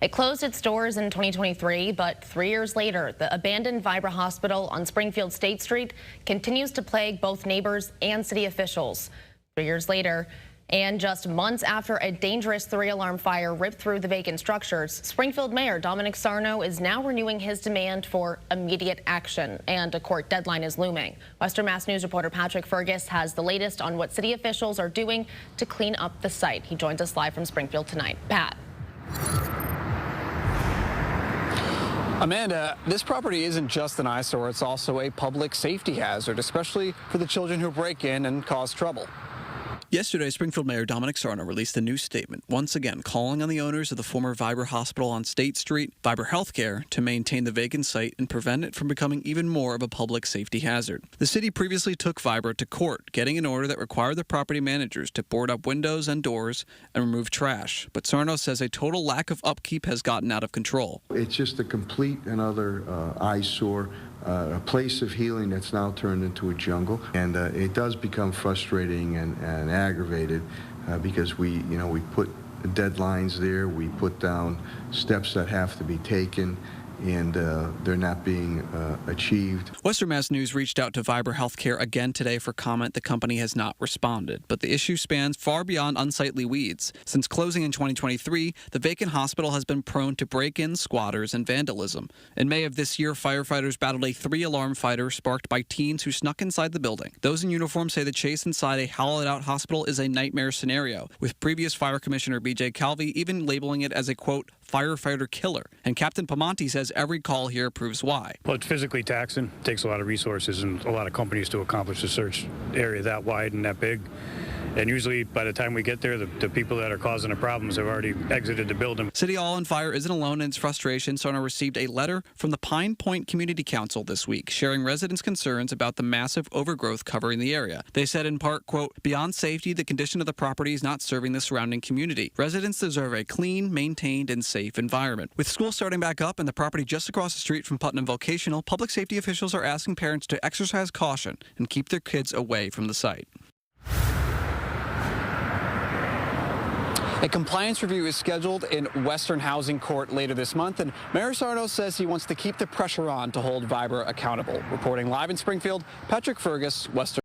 It closed its doors in 2023, but 3 years later, the abandoned Vibra hospital on Springfield State Street continues to plague both neighbors and city officials. 3 years later, and just months after a dangerous 3-alarm fire ripped through the vacant structures, Springfield Mayor Dominic Sarno is now renewing his demand for immediate action, and a court deadline is looming. Western Mass News reporter Patrick Fergus has the latest on what city officials are doing to clean up the site. He joins us live from Springfield tonight. Pat. Amanda, this property isn't just an eyesore, it's also a public safety hazard, especially for the children who break in and cause trouble. Yesterday, Springfield Mayor Dominic Sarno released a new statement, once again calling on the owners of the former Vibra hospital on State Street, Vibra Healthcare, to maintain the vacant site and prevent it from becoming even more of a public safety hazard. The city previously took Vibra to court, getting an order that required the property managers to board up windows and doors and remove trash. But Sarno says a total lack of upkeep has gotten out of control. It's just a complete and utter eyesore. A place of healing that's now turned into a jungle, and it does become frustrating and aggravated because we put deadlines there, we put down steps that have to be taken, and they're not being achieved. Western Mass News reached out to Vibra Healthcare again today for comment. The company has not responded, but the issue spans far beyond unsightly weeds. Since closing in 2023, the vacant hospital has been prone to break-ins, squatters, and vandalism. In May of this year, firefighters battled a 3-alarm fire sparked by teens who snuck inside the building. Those in uniform say the chase inside a hollowed-out hospital is a nightmare scenario, with previous Fire Commissioner B.J. Calvi even labeling it as a, quote, firefighter killer. And Captain Pamonti says every call here proves why. Well, it's physically taxing. It takes a lot of resources and a lot of companies to accomplish a search area that wide and that big. And usually by the time we get there, the people that are causing the problems have already exited the building. City Hall on Fire isn't alone in its frustration. Sarno received a letter from the Pine Point Community Council this week, sharing residents' concerns about the massive overgrowth covering the area. They said in part, quote, beyond safety, the condition of the property is not serving the surrounding community. Residents deserve a clean, maintained, and safe environment. With school starting back up and the property just across the street from Putnam Vocational, public safety officials are asking parents to exercise caution and keep their kids away from the site. A compliance review is scheduled in Western Housing Court later this month, and Mayor Sarno says he wants to keep the pressure on to hold Vibra accountable. Reporting live in Springfield, Patrick Fergus, Western.